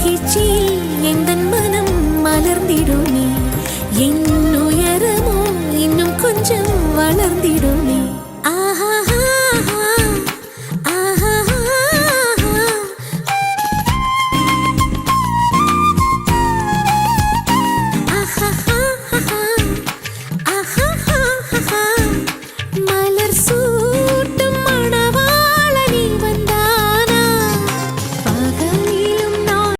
மகிழ்ச்சியில் எந்தன் மனம் மலர்ந்திடுமே என் உயரமோ இன்னும் கொஞ்சம் வளர்ந்திடுமே ஆஹா